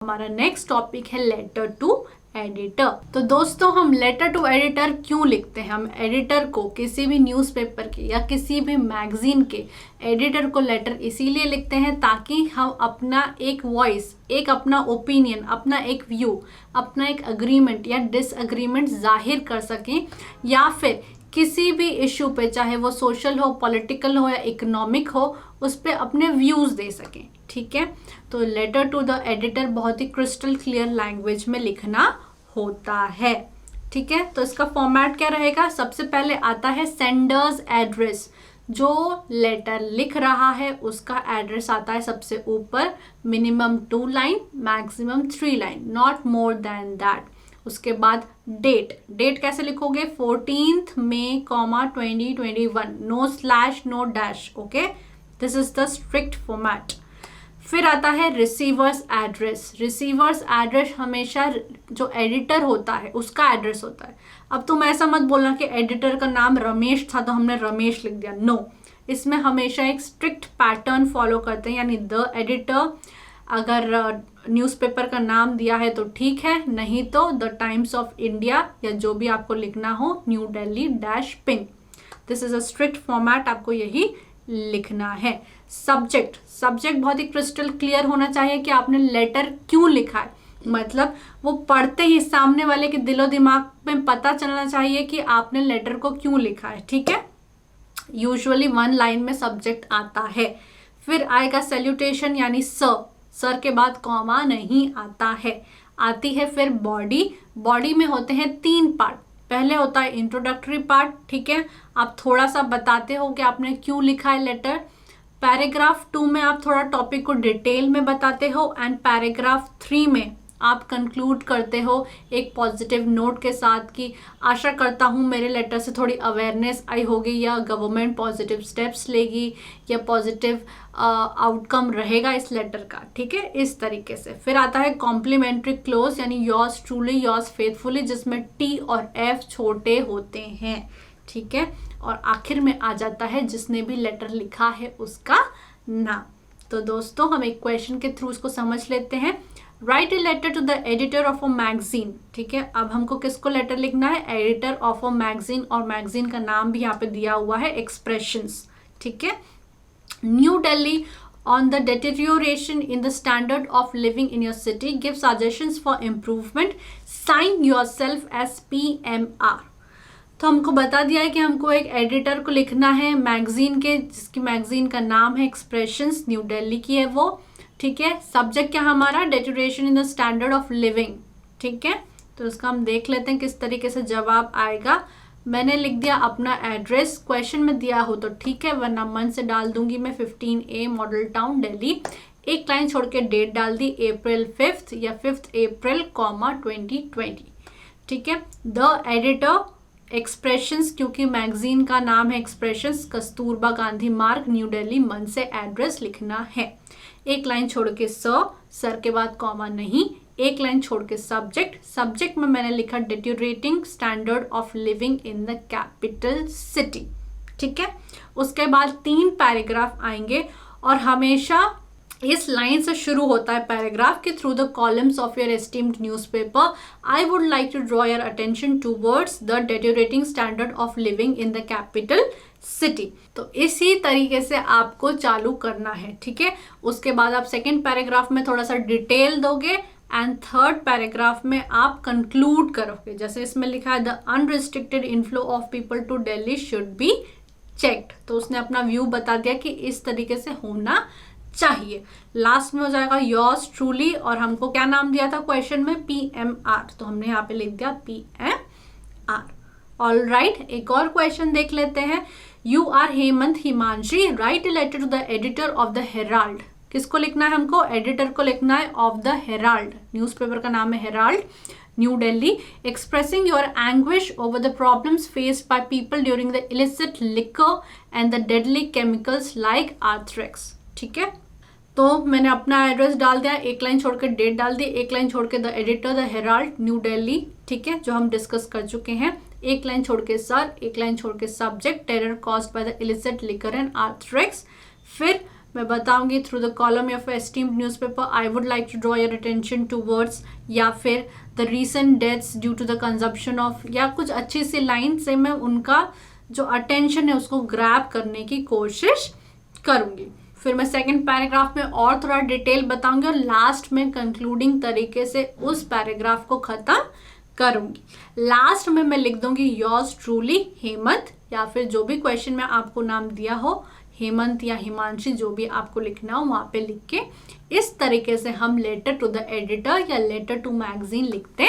हमारा next topic है letter to editor. तो दोस्तों हम लेटर टू एडिटर क्यों लिखते हैं? हम एडिटर को किसी भी न्यूज़पेपर के या किसी भी मैगजीन के एडिटर को लेटर इसीलिए लिखते हैं ताकि हम अपना एक वॉइस, एक अपना ओपिनियन, अपना एक व्यू, अपना एक अग्रीमेंट या डिसएग्रीमेंट जाहिर कर सकें, या फिर किसी भी इशू पे, चाहे वो सोशल हो, पॉलिटिकल हो या इकोनॉमिक हो, उस पर अपने व्यूज़ दे सकें। ठीक है, तो लेटर टू द एडिटर बहुत ही क्रिस्टल क्लियर लैंग्वेज में लिखना होता है। ठीक है, तो इसका फॉर्मेट क्या रहेगा? सबसे पहले आता है सेंडर्स एड्रेस। जो लेटर लिख रहा है उसका एड्रेस आता है सबसे ऊपर, minimum 2 line, maximum 3 line, not more than that. उसके बाद डेट कैसे लिखोगे? 14th May, 2021, no slash no dash. Okay, this is the strict format. फिर आता है रिसीवर्स एड्रेस। रिसीवर्स एड्रेस हमेशा जो एडिटर होता है उसका एड्रेस होता है। अब तुम ऐसा मत बोलना कि एडिटर का नाम रमेश था तो हमने रमेश लिख दिया। नो, इसमें हमेशा एक स्ट्रिक्ट पैटर्न फॉलो करते हैं, यानी द एडिटर। अगर न्यूज़पेपर का नाम दिया है तो ठीक है, नहीं तो द टाइम्स ऑफ इंडिया या जो भी आपको लिखना हो, new Delhi dash pin. This is a strict format, आपको यही लिखना है। सब्जेक्ट बहुत ही क्रिस्टल क्लियर होना चाहिए कि आपने लेटर क्यों लिखा है। मतलब वो पढ़ते ही सामने वाले के दिलो दिमाग में पता चलना चाहिए कि आपने लेटर को क्यों लिखा है। ठीक है, यूजुअली 1 लाइन में सब्जेक्ट आता है। फिर आएगा सैल्यूटेशन, यानी सर के बाद कॉमा नहीं आता है। आती है फिर बॉडी में होते हैं 3 पार्ट। पहले होता है इंट्रोडक्टरी पार्ट। ठीक है, आप थोड़ा सा बताते हो कि आपने क्यों लिखा है लेटर। पैराग्राफ 2 में आप थोड़ा टॉपिक को डिटेल में बताते हो, एंड पैराग्राफ 3 में आप कंक्लूड करते हो एक पॉजिटिव नोट के साथ कि आशा करता हूँ मेरे लेटर से थोड़ी अवेयरनेस आई होगी, या गवर्नमेंट पॉजिटिव स्टेप्स लेगी, या पॉजिटिव आउटकम रहेगा इस लेटर का। ठीक है, इस तरीके से। फिर आता है कॉम्प्लीमेंट्री क्लोज, यानी योर्स ट्रूली, योर्स फेथफुली, जिसमें टी और एफ छोटे होते हैं। ठीक है, और आखिर में आ जाता है जिसने भी लेटर लिखा है उसका नाम। तो दोस्तों हम एक क्वेश्चन के थ्रू उसको समझ लेते हैं। Write a letter to the editor of a magazine. ठीक है, अब हमको किसको लेटर लिखना है? एडिटर ऑफ अ मैगजीन, और मैगजीन का नाम भी यहाँ पे दिया हुआ है एक्सप्रेशंस। ठीक है, new Delhi on the deterioration in the standard of living in your city, give suggestions for improvement, sign yourself as PMR। तो हमको बता दिया है कि हमको एक एडिटर को लिखना है मैगजीन के, जिसकी मैगजीन का नाम है एक्सप्रेशंस, न्यू दिल्ली की है वो। ठीक है, सब्जेक्ट क्या हमारा? Deterioration in the standard of living. ठीक है, तो इसका हम देख लेते हैं किस तरीके से जवाब आएगा। मैंने लिख दिया अपना एड्रेस, क्वेश्चन में दिया हो तो ठीक है, वरना मन से डाल दूंगी मैं 15A मॉडल टाउन दिल्ली। एक लाइन छोड़ के डेट डाल दी, April 5th या 5th April, 2020। ठीक है, द एडिटर एक्सप्रेशंस, क्योंकि मैगजीन का नाम है एक्सप्रेशंस, कस्तूरबा गांधी मार्ग, न्यू दिल्ली। मन से एड्रेस लिखना है। एक लाइन छोड़ के सर के बाद कॉमा नहीं। एक लाइन छोड़ के सब्जेक्ट में मैंने लिखा deteriorating standard of living in the capital city. ठीक है, उसके बाद 3 पैराग्राफ आएंगे, और हमेशा इस लाइन से शुरू होता है पैराग्राफ के through the columns of your esteemed newspaper, I would like to draw your attention towards the deteriorating standard of living in the capital city. तो इसी तरीके से आपको चालू करना है। ठीक है, उसके बाद आप सेकेंड पैराग्राफ में थोड़ा सा डिटेल दोगे, एंड थर्ड पैराग्राफ में आप कंक्लूड करोगे। जैसे इसमें लिखा है the unrestricted inflow of people to Delhi should be checked, तो उसने अपना व्यू बता दिया कि इस तरीके से होना चाहिए। लास्ट में हो जाएगा योर्स ट्रूली, और हमको क्या नाम दिया था क्वेश्चन में? PMR, तो हमने यहाँ पे लिख दिया PMR। ऑल राइट, एक और क्वेश्चन देख लेते हैं। You are Hemant Himanshi, write a letter to the editor of the Herald. किसको लिखना है हमको? एडिटर को लिखना है ऑफ द हेराल्ड, न्यूज़पेपर का नाम है Herald, New Delhi, expressing your anguish over the problems faced by people during the illicit liquor and the deadly chemicals like anthrax. ठीक है, तो मैंने अपना एड्रेस डाल दिया, एक लाइन छोड़ के डेट डाल दी, एक लाइन छोड़ के the editor the Herald New Delhi. ठीक है, जो हम डिस्कस कर चुके हैं। एक लाइन छोड़ के सर, एक लाइन छोड़ के subject, terror caused by the illicit liquor and anthrax. फिर मैं बताऊंगी through the column of esteemed newspaper I would like to draw your attention towards, या फिर the recent deaths due to the consumption of, या कुछ अच्छी सी line से मैं उनका जो अटेंशन है उसको ग्रैब करने की कोशिश करूंगी। फिर मैं सेकंड पैराग्राफ में और थोड़ा डिटेल बताऊंगी और लास्ट में कंक्लूडिंग तरीके से उस पैराग्राफ को खत्म करूंगी। लास्ट में मैं लिख दूंगी योर्स ट्रूली हेमंत, या फिर जो भी क्वेश्चन में आपको नाम दिया हो, हेमंत या हिमांशी, जो भी आपको लिखना हो वहां पे लिख के इस तरीके से हम लेटर टू द एडिटर या लेटर टू मैगजीन लिखते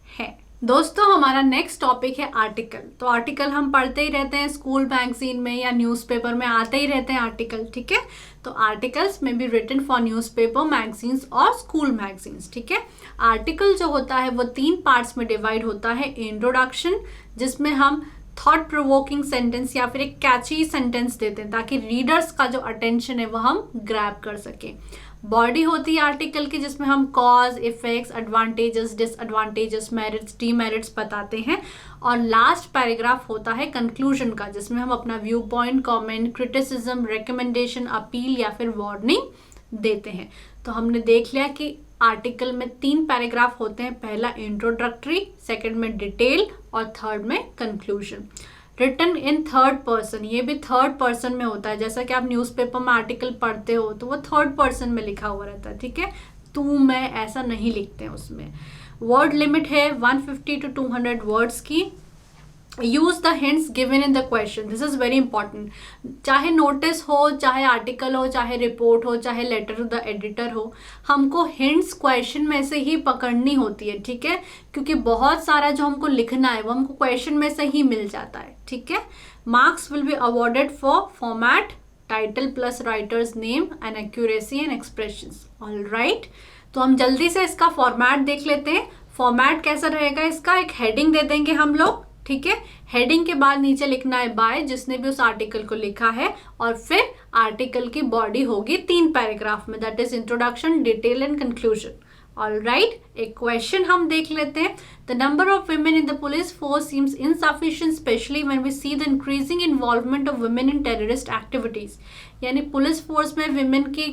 हैं। दोस्तों हमारा नेक्स्ट टॉपिक है आर्टिकल। तो आर्टिकल हम पढ़ते ही रहते हैं, स्कूल मैगजीन में या न्यूज़पेपर में आते ही रहते हैं आर्टिकल, ठीक है। तो आर्टिकल्स में be written for newspaper, magazines और स्कूल मैगजीन्स, ठीक है। आर्टिकल जो होता है वो 3 पार्ट्स में डिवाइड होता है। इंट्रोडक्शन, जिसमें हम थॉट प्रोवोकिंग सेंटेंस या फिर एक कैची सेंटेंस देते हैं ताकि रीडर्स का जो अटेंशन है वो हम ग्रैब कर सकें। बॉडी होती है आर्टिकल की, जिसमें हम cause, effects, advantages, disadvantages, merits, demerits बताते हैं। और लास्ट पैराग्राफ होता है कंक्लूजन का, जिसमें हम अपना view point, comment, criticism, recommendation, appeal या फिर वार्निंग देते हैं। तो हमने देख लिया कि आर्टिकल में 3 पैराग्राफ होते हैं, पहला इंट्रोडक्टरी, सेकंड में डिटेल और थर्ड में conclusion. Written in third person, ये भी थर्ड पर्सन में होता है। जैसा कि आप न्यूज़पेपर में आर्टिकल पढ़ते हो तो वो थर्ड पर्सन में लिखा हुआ रहता है, ठीक है। तू, मैं ऐसा नहीं लिखते हैं उसमें। वर्ड लिमिट है 150 to 200 वर्ड्स की। Use the hints given in the question, this is very important. चाहे नोटिस हो, चाहे आर्टिकल हो, चाहे रिपोर्ट हो, चाहे लेटर टू द एडिटर हो, हमको हिंट्स क्वेश्चन में से ही पकड़नी होती है, ठीक है। क्योंकि बहुत सारा जो हमको लिखना है वो हमको क्वेश्चन में से ही मिल जाता है, ठीक है। Marks will be awarded for format, title plus writers name and accuracy and expressions. Alright, तो हम जल्दी से इसका फॉर्मेट देख लेते हैं। फॉर्मेट कैसा रहेगा इसका, एक हेडिंग दे देंगे हम लोग, ठीक है। हेडिंग के बाद नीचे लिखना है बाय, जिसने भी उस आर्टिकल को लिखा है, और फिर आर्टिकल की बॉडी होगी 3 पैराग्राफ में, that is introduction, detail and conclusion. Alright, एक क्वेश्चन हम देख लेते हैं। The number of women in the police force seems insufficient specially when we see the increasing involvement of women in terrorist activities. यानी police force में women की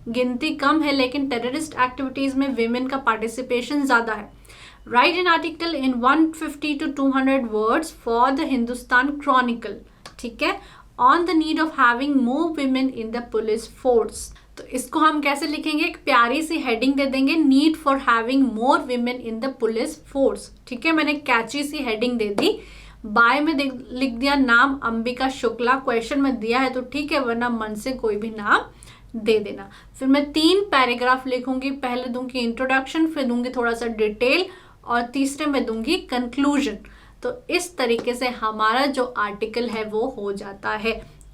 गिनती कम है लेकिन टेररिस्ट एक्टिविटीज में विमेन का पार्टिसिपेशन ज्यादा है। Write an article in 150 to 200 words for the Hindustan Chronicle, ठीक है, on the need of having more women in the police force। तो इसको हम कैसे लिखेंगे, एक प्यारी सी हेडिंग दे देंगे, need for having more women in the police force, ठीक है। मैंने कैची सी हेडिंग दे दी। बाय में लिख दिया नाम अंबिका शुक्ला, क्वेश्चन में दिया है तो ठीक है, वरना मन से कोई भी नाम दे देना। फिर मैं 3 पैराग्राफ लिखूंगी, पहले दूंगी इंट्रोडक्शन, फिर दूंगी थोड़ा सा डिटेल, और तीसरे में दूंगी कंक्लूजन। तो इस तरीके से हमारा जो आर्टिकल है वो हो जाता है।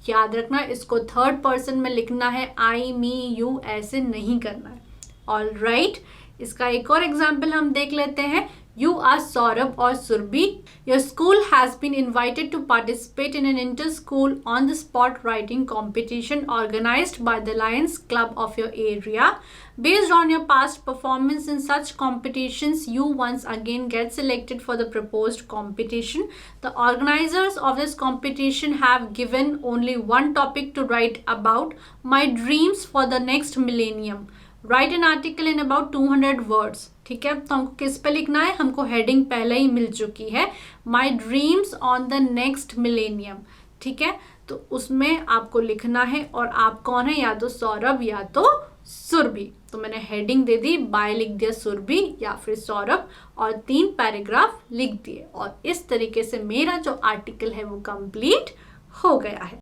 याद रखना, इसको थर्ड पर्सन में लिखना है, आई, मी, यू ऐसे नहीं करना है। ऑलराइट, इसका एक और एग्जाम्पल हम देख लेते हैं। You are Saurabh or Surbi. Your school has been invited to participate in an inter-school on-the-spot writing competition organized by the Lions Club of your area. Based on your past performance in such competitions, you once again get selected for the proposed competition. The organizers of this competition have given only one topic to write about: my dreams for the next millennium. Write an article in about 200 words. ठीक है, तो हमको किस पे लिखना है, हमको heading पहले ही मिल चुकी है, my dreams on the next millennium, ठीक है। तो उसमें आपको लिखना है, और आप कौन है, या तो सौरभ या तो सुरभि। तो मैंने हेडिंग दे दी, बाय लिख दिया सुरभि या फिर सौरभ, और 3 पैराग्राफ लिख दिए, और इस तरीके से मेरा जो आर्टिकल है वो कंप्लीट हो गया है।